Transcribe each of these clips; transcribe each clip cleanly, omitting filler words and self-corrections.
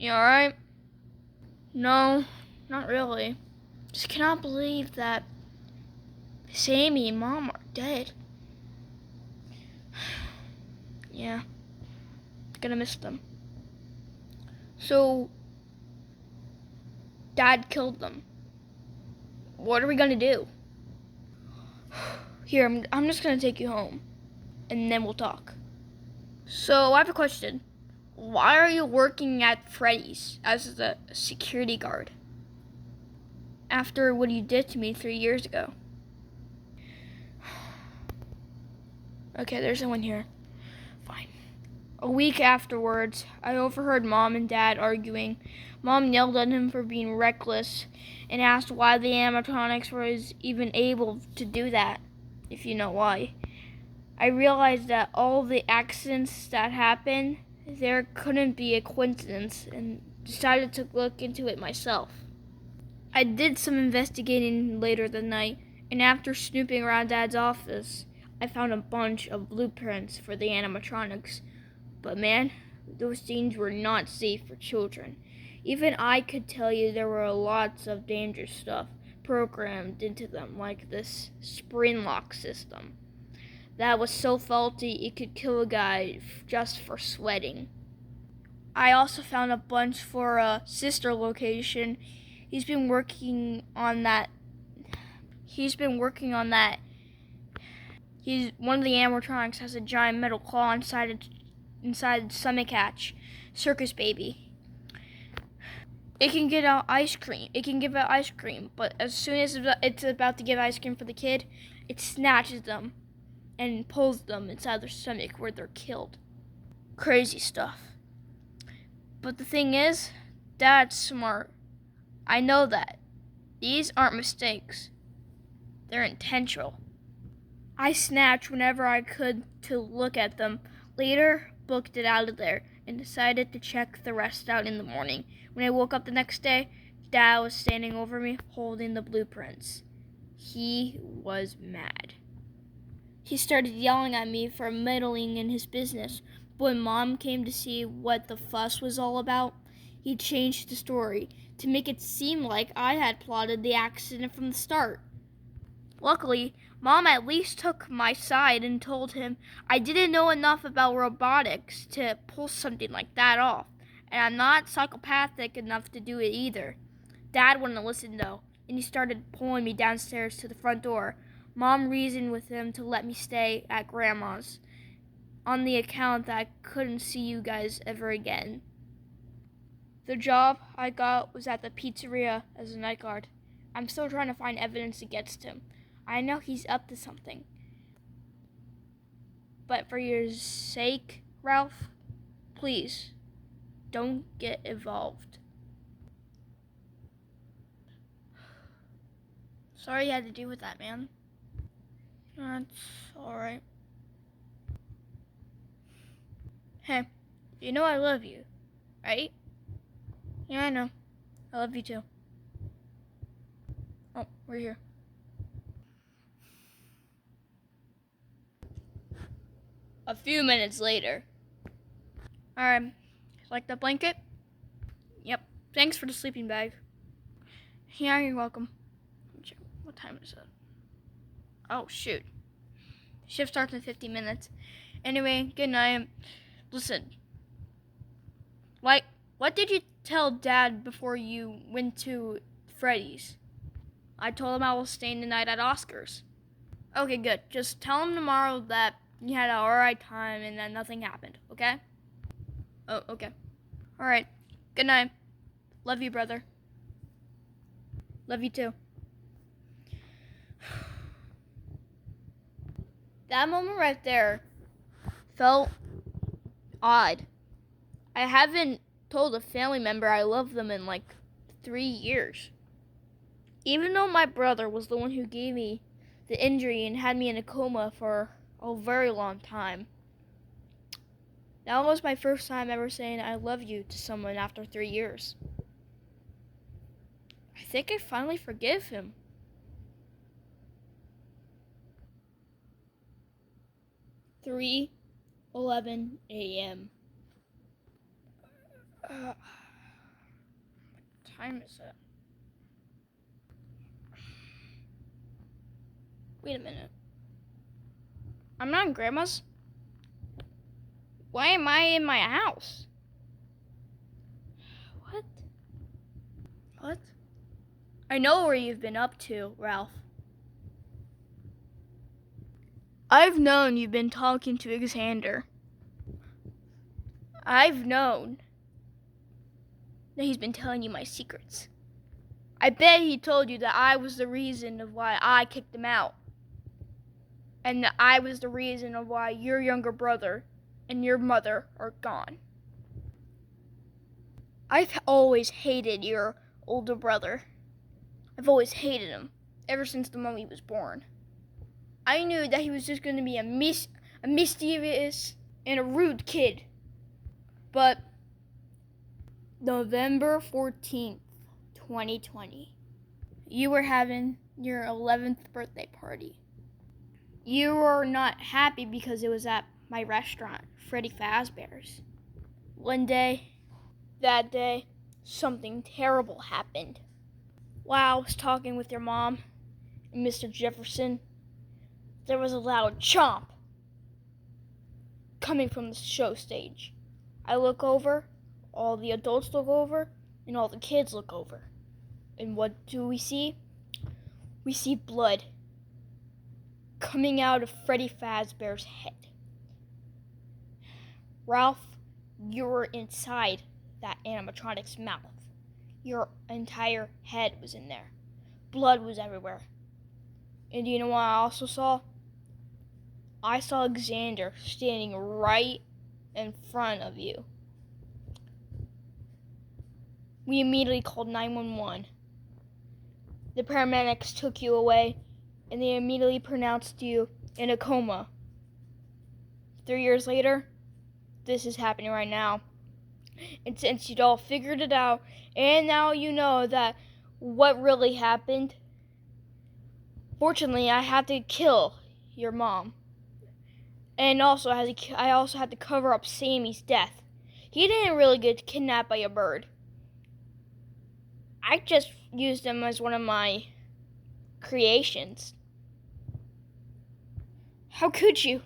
You alright? No, not really. Just cannot believe that Sammy and Mom are dead. Yeah, gonna miss them. So, Dad killed them. What are we gonna do? Here, I'm just gonna take you home, and then we'll talk. So, I have a question. Why are you working at Freddy's as a security guard? After what you did to me 3 years ago. Okay, there's someone here. Fine. A week afterwards, I overheard Mom and Dad arguing. Mom yelled at him for being reckless and asked why the animatronics was even able to do that, if you know why. I realized that all the accidents that happened, there couldn't be a coincidence, and decided to look into it myself. I did some investigating later that night, and after snooping around Dad's office, I found a bunch of blueprints for the animatronics. But man, those things were not safe for children. Even I could tell you there were lots of dangerous stuff programmed into them, like this spring lock system that was so faulty it could kill a guy just for sweating. I also found a bunch for a sister location. He's been working on that. One of the animatronics has a giant metal claw inside its stomach hatch. Circus baby. It can give out ice cream, but as soon as it's about to give ice cream for the kid, it snatches them and pulls them inside their stomach where they're killed. Crazy stuff. But the thing is, Dad's smart. I know that. These aren't mistakes. They're intentional. I snatched whenever I could to look at them. Later, booked it out of there and decided to check the rest out in the morning. When I woke up the next day, Dad was standing over me holding the blueprints. He was mad. He started yelling at me for meddling in his business. But when Mom came to see what the fuss was all about, he changed the story to make it seem like I had plotted the accident from the start. Luckily, Mom at least took my side and told him I didn't know enough about robotics to pull something like that off, and I'm not psychopathic enough to do it either. Dad wouldn't listen though, and he started pulling me downstairs to the front door. Mom reasoned with him to let me stay at Grandma's on the account that I couldn't see you guys ever again. The job I got was at the pizzeria as a night guard. I'm still trying to find evidence against him. I know he's up to something. But for your sake, Ralph, please, don't get involved. Sorry you had to deal with that, man. That's alright. Hey, you know I love you, right? Yeah, I know. I love you too. Oh, we're here. A few minutes later. Alright, like the blanket? Yep, thanks for the sleeping bag. Yeah, you're welcome. What time is it? Oh, shoot. Shift starts in 50 minutes. Anyway, good night. Listen, what did you tell Dad before you went to Freddy's? I told him I was staying the night at Oscar's. Okay, good. Just tell him tomorrow that you had an alright time and that nothing happened, okay? Oh, okay. Alright. Good night. Love you, brother. Love you too. That moment right there felt odd. I haven't told a family member I love them in like 3 years. Even though my brother was the one who gave me the injury and had me in a coma for a very long time. That was my first time ever saying I love you to someone after 3 years. I think I finally forgive him. 3:11 a.m. time is it? Wait a minute. I'm not in Grandma's. Why am I in my house? What? I know where you've been up to, Ralph. I've known you've been talking to Xander. I've known that he's been telling you my secrets. I bet he told you that I was the reason of why I kicked him out. And that I was the reason of why your younger brother and your mother are gone. I've always hated your older brother. I've always hated him, ever since the moment he was born. I knew that he was just going to be a mischievous and a rude kid. But November 14th, 2020, you were having your 11th birthday party. You were not happy because it was at my restaurant, FREDDY'S. That day, something terrible happened. While I was talking with your mom and Mr. Jefferson, there was a loud chomp coming from the show stage. I look over, all the adults look over, and all the kids look over. And what do we see? We see blood coming out of Freddy Fazbear's head. Ralph, you were inside that animatronic's mouth. Your entire head was in there. Blood was everywhere. And you know what I also saw? I saw Xander standing right in front of you. We immediately called 911. The paramedics took you away, and they immediately pronounced you in a coma. 3 years later, this is happening right now. And since you'd all figured it out, and now you know that what really happened, fortunately, I had to kill your mom. And I also had to cover up Sammy's death. He didn't really get kidnapped by a bird. I just used him as one of my creations. How could you?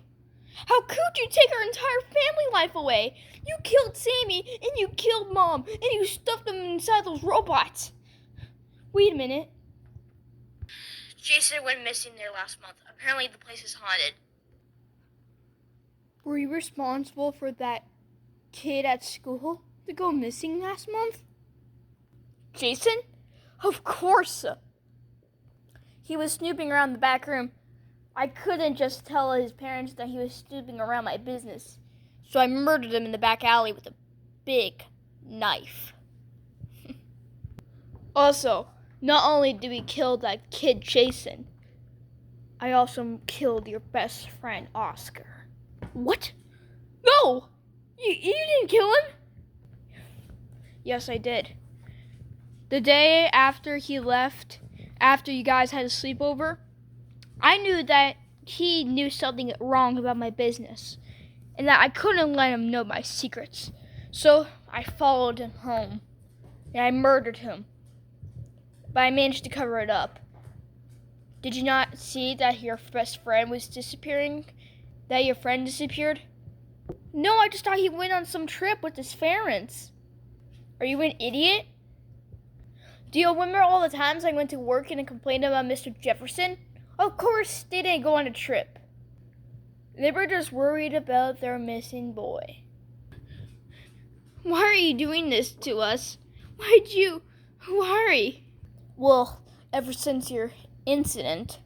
How could you take our entire family life away? You killed Sammy, and you killed Mom, and you stuffed them inside those robots. Wait a minute. Jason went missing there last month. Apparently the place is haunted. Were you responsible for that kid at school to go missing last month? Jason? Of course. He was snooping around the back room. I couldn't just tell his parents that he was snooping around my business. So I murdered him in the back alley with a big knife. Also, not only did we kill that kid Jason, I also killed your best friend Oscar. What? No! You didn't kill him? Yes, I did. The day after he left, after you guys had a sleepover, I knew that he knew something wrong about my business, and that I couldn't let him know my secrets. So I followed him home, and I murdered him. But I managed to cover it up. Did you not see that your best friend was disappearing? That your friend disappeared? No, I just thought he went on some trip with his parents. Are you an idiot? Do you remember all the times I went to work and complained about Mr. Jefferson? Of course, they didn't go on a trip. They were just worried about their missing boy. Why are you doing this to us? Why'd you worry? Well, ever since your incident,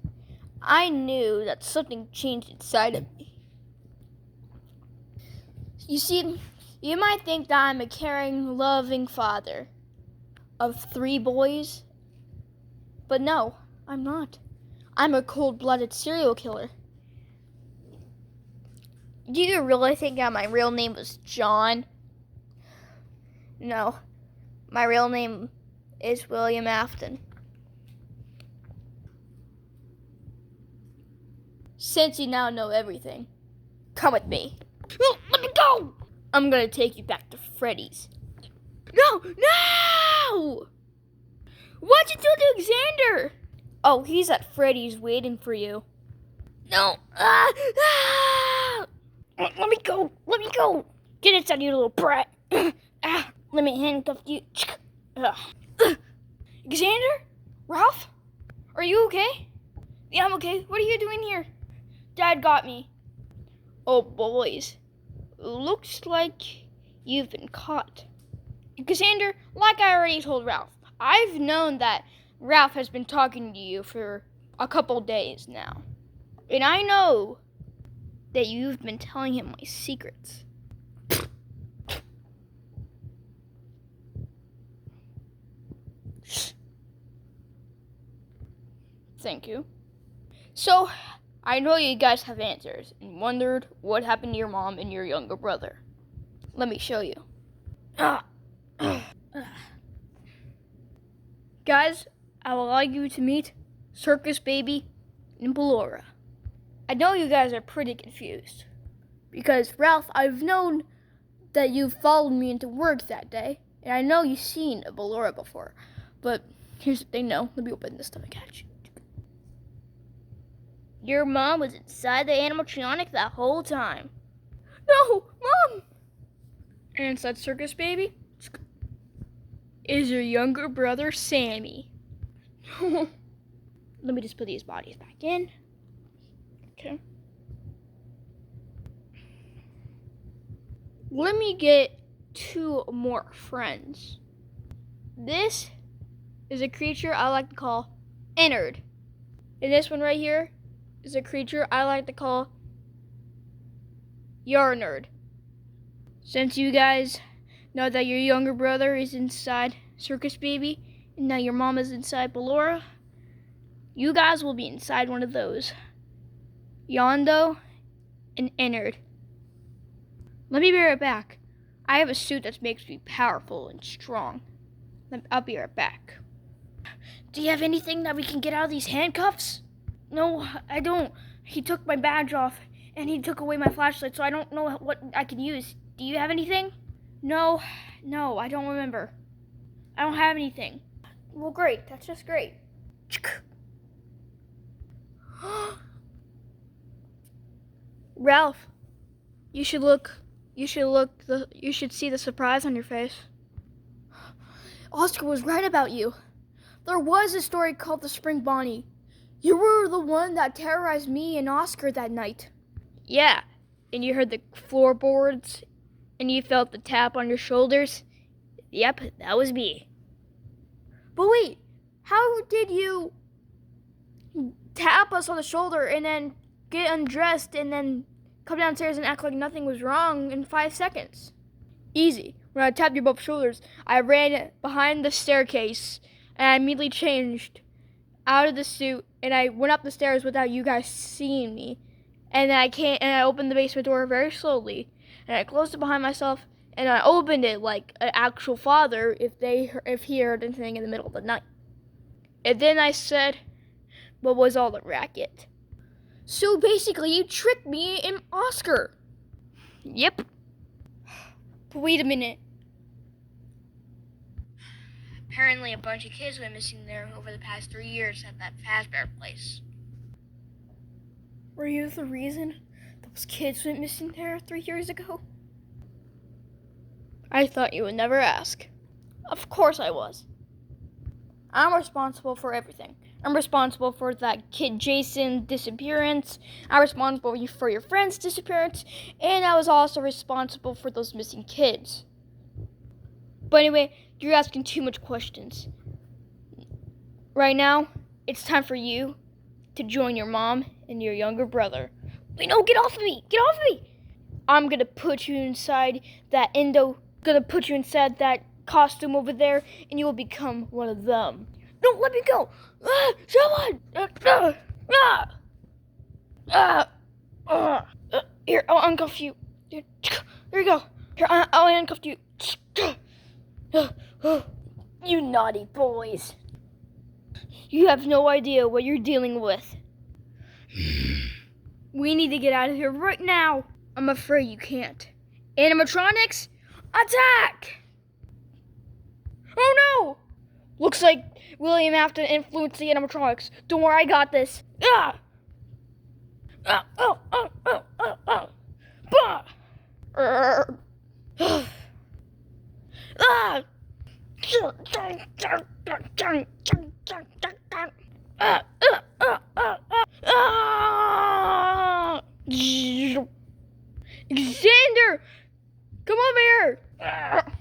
I knew that something changed inside of me. You see, you might think that I'm a caring, loving father of 3 boys, but no, I'm not. I'm a cold-blooded serial killer. Do you really think that my real name was John? No, my real name is William Afton. Since you now know everything, come with me. Oh, let me go! I'm gonna take you back to Freddy's. No! What'd you do to Xander? Oh, he's at Freddy's waiting for you. No. Let me go. Let me go. Get inside, you little brat. Let me handcuff you. Xander? Ralph? Are you okay? Yeah, I'm okay. What are you doing here? Dad got me. Oh, boys. Looks like you've been caught. Xander, like I already told Ralph, I've known that Ralph has been talking to you for a couple days now. And I know that you've been telling him my secrets. Thank you. So, I know you guys have answers and wondered what happened to your mom and your younger brother. Let me show you. Guys, I would like you to meet Circus Baby and Ballora. I know you guys are pretty confused because, Ralph, I've known that you followed me into work that day, and I know you've seen a Ballora before, but here's the thing. No, let me open this stomach hatch. Your mom was inside the animatronic that whole time. No, Mom! And inside Circus Baby is your younger brother, Sammy. Let me just put these bodies back in. Okay. Let me get 2 more friends. This is a creature I like to call Ennard. And this one right here is a creature I like to call Yarnard. Since you guys know that your younger brother is inside Circus Baby, and now your mom is inside Ballora, you guys will be inside one of those. Yondo and Ennard. Let me be right back. I have a suit that makes me powerful and strong. I'll be right back. Do you have anything that we can get out of these handcuffs? No, I don't. He took my badge off, and he took away my flashlight, so I don't know what I can use. Do you have anything? No, I don't remember. I don't have anything. Well, great. That's just great. Ralph, you should see the surprise on your face. Oscar was right about you. There was a story called the Spring Bonnie. You were the one that terrorized me and Oscar that night. Yeah, and you heard the floorboards, and you felt the tap on your shoulders. Yep, that was me. But wait, how did you tap us on the shoulder and then get undressed and then come downstairs and act like nothing was wrong in 5 seconds? Easy. When I tapped you both shoulders, I ran behind the staircase and I immediately changed out of the suit and I went up the stairs without you guys seeing me. And then I opened the basement door very slowly and I closed it behind myself and I opened it like an actual father if he heard anything in the middle of the night. And then I said, what was all the racket? So basically you tricked me and Oscar. Yep. But wait a minute. Apparently a bunch of kids went missing there over the past 3 years at that Fazbear place. Were you the reason those kids went missing there 3 years ago? I thought you would never ask. Of course I was. I'm responsible for everything. I'm responsible for that kid Jason's disappearance. I'm responsible for your friend's disappearance. And I was also responsible for those missing kids. But anyway, you're asking too much questions. Right now, it's time for you to join your mom and your younger brother. Wait, no, get off of me! Get off of me! I'm gonna put you inside that costume over there, and you will become one of them. No, let me go! Someone! Here, I'll uncuff you. Here you go. Here, I'll handcuff you. You naughty boys. You have no idea what you're dealing with. We need to get out of here right now. I'm afraid you can't. Animatronics, attack! Oh no! Looks like William Afton influenced the animatronics. Don't worry, I got this. Ah! Bah! Ah! Xander! Come over here!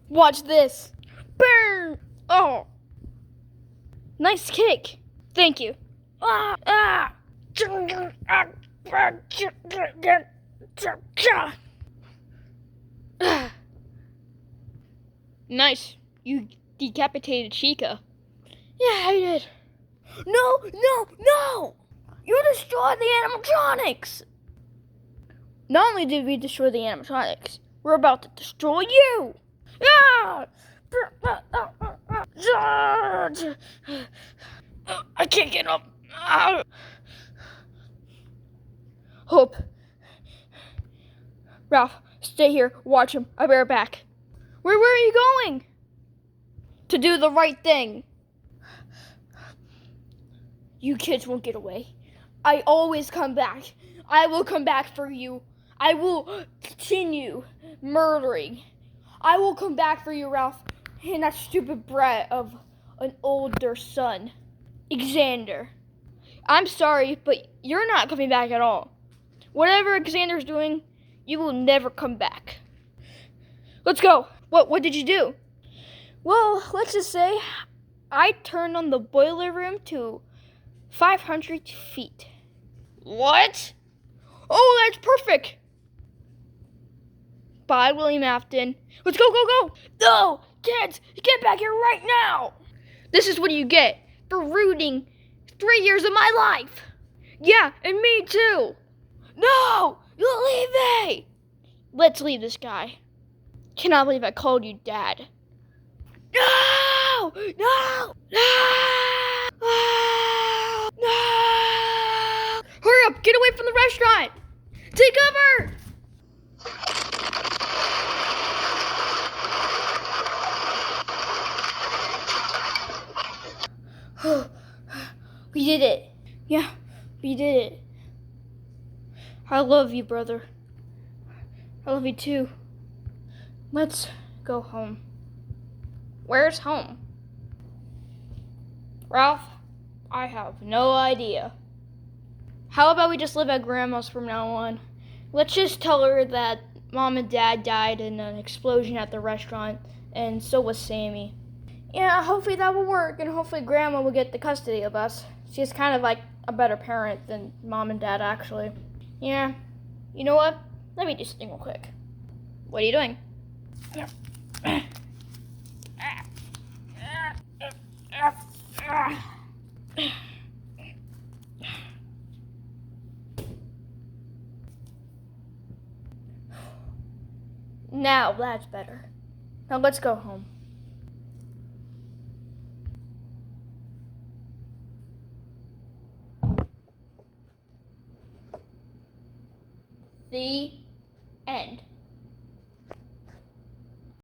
Watch this. Burn! Oh. Nice kick. Thank you. Nice. You decapitated Chica. Yeah, I did. No! You destroyed the animatronics! Not only did we destroy the animatronics, we're about to destroy you! Ah! I can't get up. Hope. Ralph, stay here. Watch him. I'll be right back. Where are you going? To do the right thing. You kids won't get away. I always come back. I will come back for you. I will continue murdering. I will come back for you, Ralph, and that stupid brat of an older son, Xander. I'm sorry, but you're not coming back at all. Whatever Xander's doing, you will never come back. Let's go. What did you do? Well, let's just say I turned on the boiler room to 500 feet. What? Oh, that's perfect. Bye, William Afton. Let's go. No, kids, get back here right now. This is what you get for ruining 3 years of my life. Yeah, and me too. No, you leave me. Let's leave this guy. Cannot believe I called you Dad. No! Hurry up, get away from the restaurant. Take cover. We did it. Yeah, we did it. I love you, brother. I love you too. Let's go home. Where's home? Ralph, I have no idea. How about we just live at Grandma's from now on? Let's just tell her that Mom and Dad died in an explosion at the restaurant, and so was Sammy. Yeah, hopefully that will work, and hopefully Grandma will get the custody of us. She's kind of like a better parent than Mom and Dad, actually. Yeah, you know what? Let me do something real quick. What are you doing? Now that's better. Now let's go home. The end.